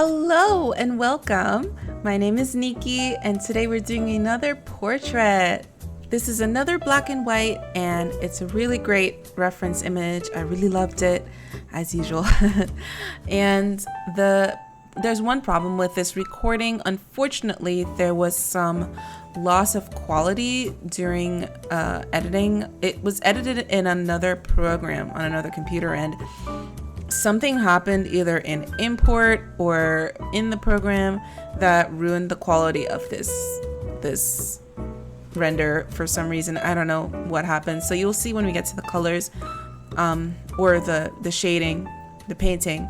Hello and welcome. My name is Nikki and today we're doing another portrait. This is another black and white and it's a really great reference image. I really loved it as usual. And there's one problem with this recording. Unfortunately, there was some loss of quality during editing. It was edited in another program on another computer and something happened either in import or in the program that ruined the quality of this render for some reason. I don't know what happened. So you'll see when we get to the colors or the shading, the painting,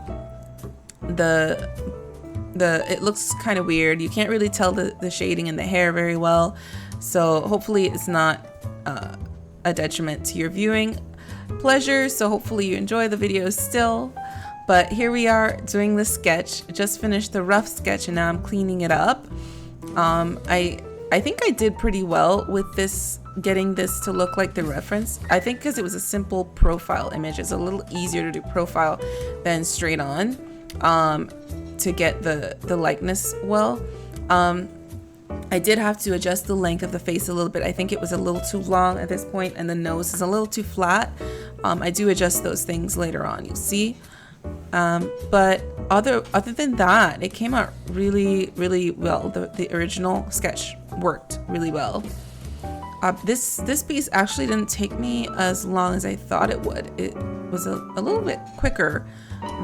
it looks kind of weird. You can't really tell the shading in the hair very well. So hopefully it's not a detriment to your viewing pleasure. So hopefully you enjoy the videos still. But here we are doing the sketch. Just finished the rough sketch and now I'm cleaning it up. I think I did pretty well with this, getting this to look like the reference. I think because it was a simple profile image, it's a little easier to do profile than straight on to get the likeness well. I did have to adjust the length of the face a little bit. I think it was a little too long at this point and the nose is a little too flat. I do adjust those things later on, you'll see. But other than that, it came out really well. The original sketch worked really well. This piece actually didn't take me as long as I thought it would. It was a little bit quicker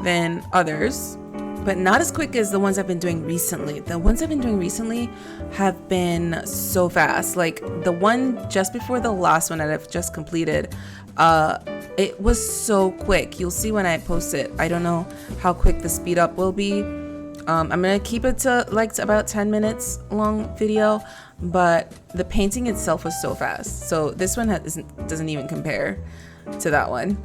than others, but not as quick as the ones I've been doing recently. The ones I've been doing recently have been so fast. Like the one just before the last one that I've just completed, it was so quick. You'll see when I post it. I don't know how quick the speed up will be. I'm gonna keep it to like about 10 minutes long video, but the painting itself was so fast. So this one doesn't even compare to that one.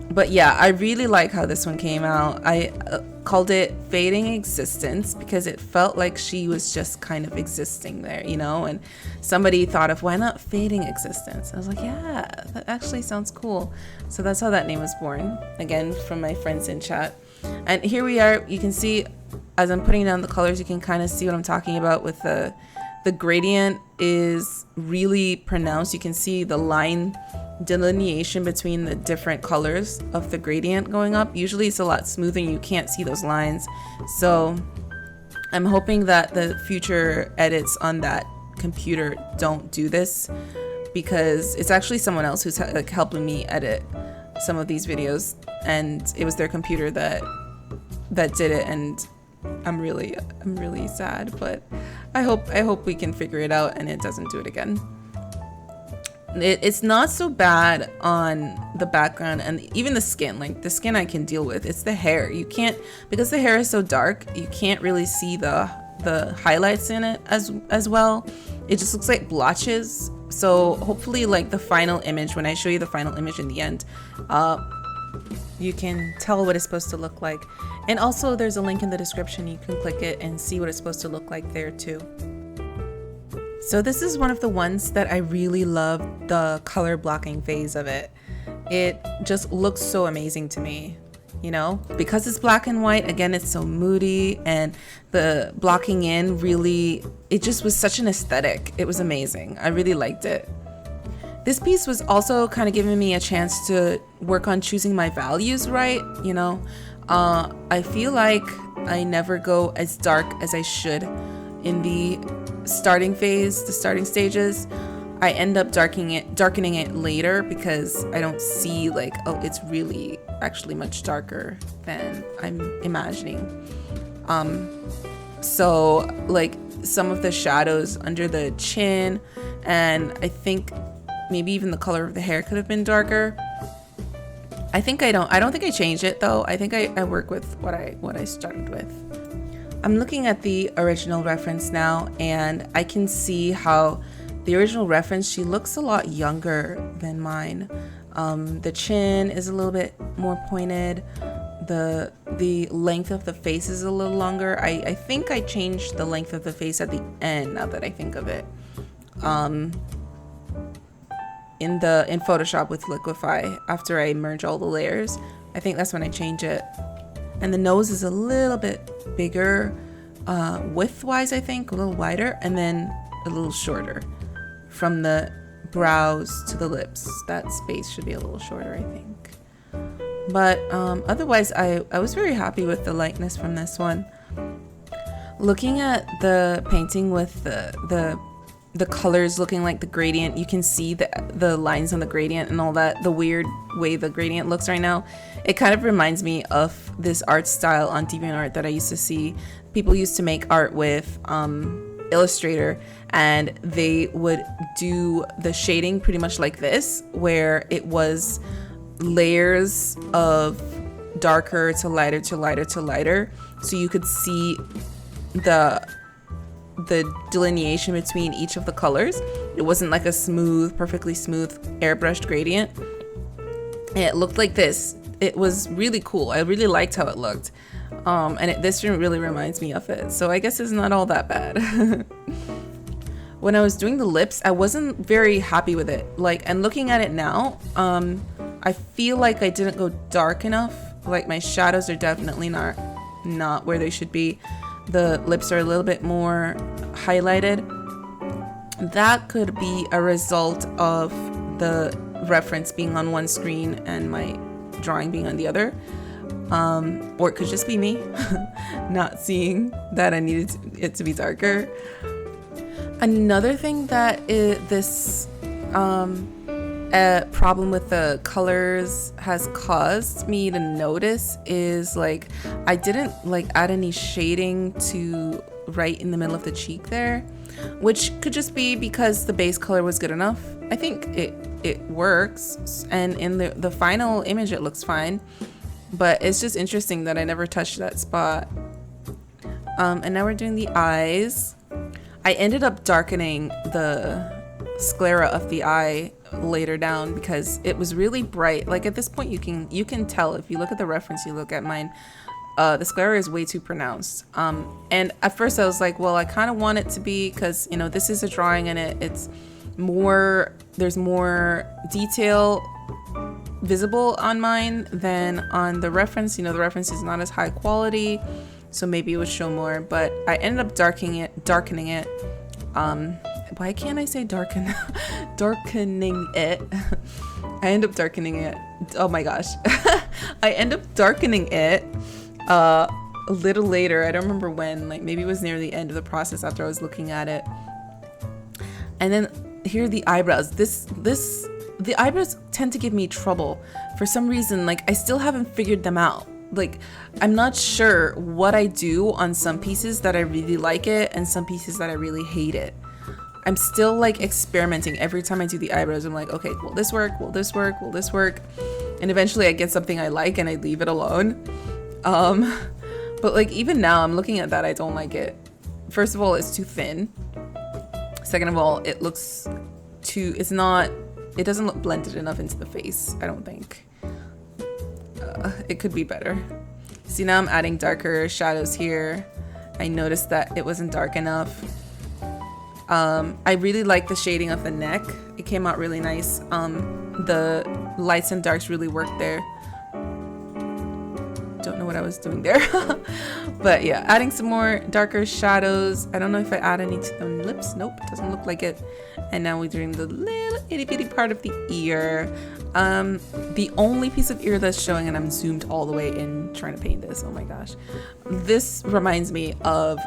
But yeah, I really like how this one came out. I called it Fading Existence because it felt like she was just kind of existing there, you know? And somebody thought of, why not Fading Existence? I was like, yeah, that actually sounds cool. So that's how that name was born, again, from my friends in chat. And here we are. You can see, as I'm putting down the colors, you can kind of see what I'm talking about with the gradient is really pronounced. You can see the line delineation between the different colors of the gradient going up. Usually it's a lot smoother and you can't see those lines. So I'm hoping that the future edits on that computer don't do this, because it's actually someone else who's like helping me edit some of these videos and it was their computer that did it, and I'm really sad, but I hope we can figure it out and it doesn't do it again. It's not so bad on the background and even the skin. Like the skin I can deal with. It's the hair. You can't, because the hair is so dark, you can't really see the highlights in it as well. It just looks like blotches. So hopefully like the final image, when I show you the final image in the end, you can tell what it's supposed to look like. And also there's a link in the description. You can click it and see what it's supposed to look like there too. So this is one of the ones that I really love, the color blocking phase of it. It just looks so amazing to me, you know, because it's black and white. Again, it's so moody, and the blocking in really, it just was such an aesthetic. It was amazing. I really liked it. This piece was also kind of giving me a chance to work on choosing my values right, you know. I feel like I never go as dark as I should in the starting phase, the starting stages. I end up darkening it later because I don't see like, oh, it's really actually much darker than I'm imagining. So like some of the shadows under the chin, and I think maybe even the color of the hair could have been darker. I don't think I changed it though. I think I work with what I started with. I'm looking at the original reference now, and I can see how the original reference, she looks a lot younger than mine. The chin is a little bit more pointed. The length of the face is a little longer. I think I changed the length of the face at the end, now that I think of it. In Photoshop with Liquify, after I merge all the layers, I think that's when I change it. and the nose is a little bit bigger, width-wise, I think, a little wider, and then a little shorter from the brows to the lips. That space should be a little shorter, I think. But otherwise, I was very happy with the lightness from this one. Looking at the painting with the colors looking like the gradient, you can see the lines on the gradient and all that, the weird way the gradient looks right now. It kind of reminds me of this art style on DeviantArt that I used to see. People used to make art with Illustrator, and they would do the shading pretty much like this, where it was layers of darker to lighter to lighter to lighter, so you could see the delineation between each of the colors. It wasn't like a smooth, perfectly smooth airbrushed gradient. It looked like this. It was really cool. I really liked how it looked. This really reminds me of it. So I guess it's not all that bad. When I was doing the lips, I wasn't very happy with it. And looking at it now, I feel like I didn't go dark enough. Like my shadows are definitely not where they should be. The lips are a little bit more highlighted. That could be a result of the reference being on one screen and my drawing being on the other. Or it could just be me not seeing that I needed it to be darker. Another thing that this problem with the colors has caused me to notice is I didn't add any shading to right in the middle of the cheek there, which could just be because the base color was good enough. I think it works, and in the final image it looks fine, but it's just interesting that I never touched that spot. And now we're doing the eyes. I ended up darkening the sclera of the eye later down because it was really bright. At this point you can tell if you look at the reference, you look at mine, the sclera is way too pronounced. And at first I was like, well, I kind of want it to be, because this is a drawing and it's more, there's more detail visible on mine than on the reference. The reference is not as high quality, so maybe it would show more, but I ended up darkening it. Why can't I say darkening it? I end up darkening it. Oh my gosh. I end up darkening it a little later. I don't remember when, maybe it was near the end of the process after I was looking at it. And then here are the eyebrows. The eyebrows tend to give me trouble for some reason. I still haven't figured them out. I'm not sure what I do on some pieces that I really like it and some pieces that I really hate it. I'm still experimenting every time I do the eyebrows. I'm like, okay, will this work? Will this work? Will this work? And eventually I get something I like and I leave it alone. But even now I'm looking at that, I don't like it. First of all, it's too thin. Second of all, it doesn't look blended enough into the face, I don't think. It could be better. See, now I'm adding darker shadows here. I noticed that it wasn't dark enough. I really like the shading of the neck. It came out really nice. The lights and darks really worked there. Don't know what I was doing there. But yeah, adding some more darker shadows. I don't know if I add any to the lips. Nope, doesn't look like it. And now we're doing the little itty bitty part of the ear. The only piece of ear that's showing, and I'm zoomed all the way in trying to paint this. Oh my gosh. This reminds me of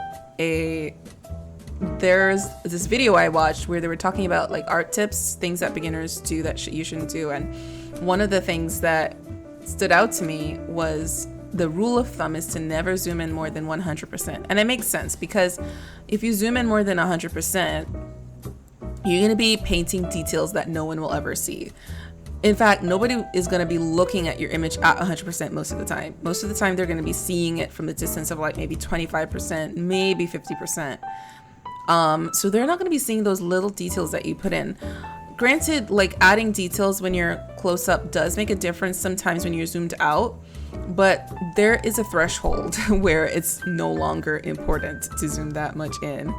there's this video I watched where they were talking about art tips, things that beginners do that you shouldn't do. And one of the things that stood out to me was the rule of thumb is to never zoom in more than 100%. And it makes sense, because if you zoom in more than 100%, you're going to be painting details that no one will ever see. In fact, nobody is going to be looking at your image at 100% most of the time. Most of the time, they're going to be seeing it from the distance of maybe 25%, maybe 50%. So they're not going to be seeing those little details that you put in. Granted, adding details when you're close up does make a difference sometimes when you're zoomed out, but there is a threshold where it's no longer important to zoom that much in.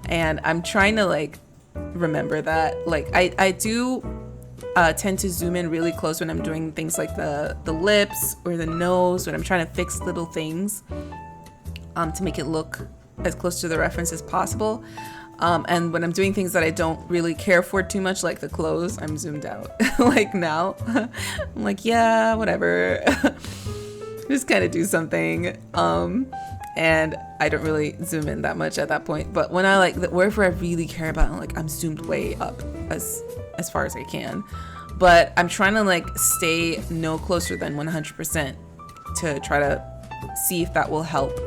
And I'm trying to remember that. I do tend to zoom in really close when I'm doing things like the lips or the nose, when I'm trying to fix little things to make it look as close to the reference as possible. And when I'm doing things that I don't really care for too much, like the clothes, I'm zoomed out. Like now, I'm like, yeah, whatever. Just kind of do something. And I don't really zoom in that much at that point. But when I like, wherever I really care about, I'm zoomed way up as far as I can. But I'm trying to like stay no closer than 100% to try to see if that will help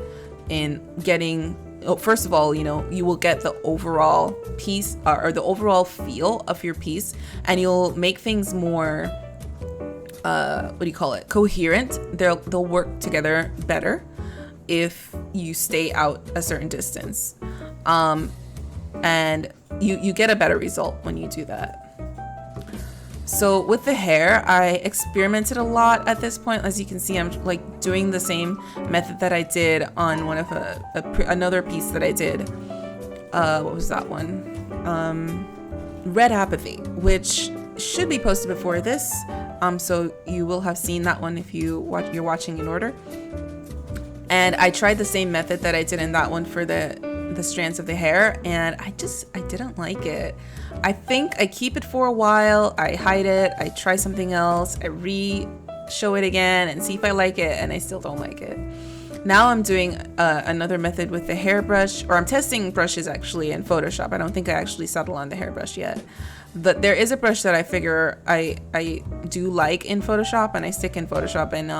in getting, first of all, you will get the overall piece or the overall feel of your piece, and you'll make things more, coherent. They'll work together better if you stay out a certain distance. And you get a better result when you do that. So with the hair, I experimented a lot at this point. As you can see, I'm like doing the same method that I did on one of another piece that I did. What was that one? Red Apathy, which should be posted before this. So you will have seen that one if you're watching in order. And I tried the same method that I did in that one for the strands of the hair, and I didn't like it. I think I keep it for a while, I hide it, I try something else, I show it again and see if I like it, and I still don't like it. Now I'm doing another method with the hairbrush, or I'm testing brushes actually in Photoshop. I don't think I actually settled on the hairbrush yet. But there is a brush that I figure I do like in Photoshop, and I stick in Photoshop, and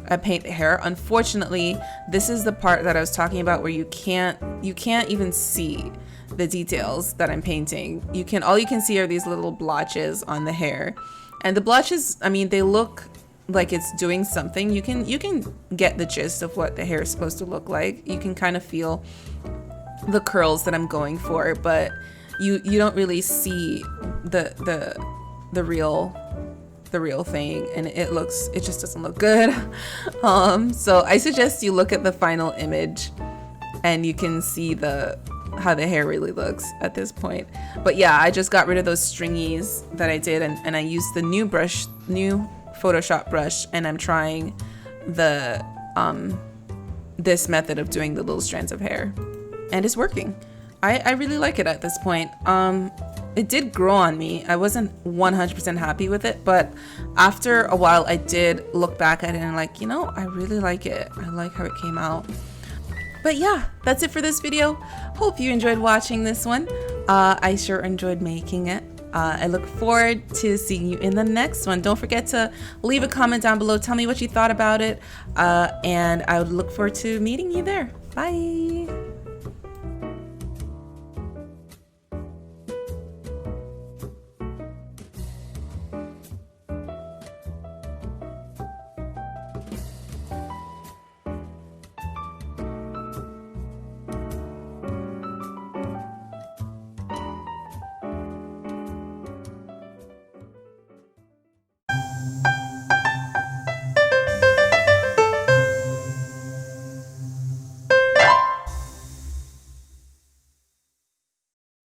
I paint the hair. Unfortunately, this is the part that I was talking about where you can't even see the details that I'm painting. All you can see are these little blotches on the hair. And the blotches, I mean, they look like it's doing something. You can get the gist of what the hair is supposed to look like. You can kind of feel the curls that I'm going for, but you don't really see the real thing, and it just doesn't look good. So I suggest you look at the final image and you can see how the hair really looks at this point. But yeah, I just got rid of those stringies that I did, and I used the new Photoshop brush, and I'm trying this method of doing the little strands of hair, and it's working. I really like it at this point. It did grow on me. I wasn't 100% happy with it, but after a while I did look back at it and I really like it. I like how it came out. But yeah, that's it for this video. Hope you enjoyed watching this one. I sure enjoyed making it. I look forward to seeing you in the next one. Don't forget to leave a comment down below. Tell me what you thought about it. And I would look forward to meeting you there. Bye.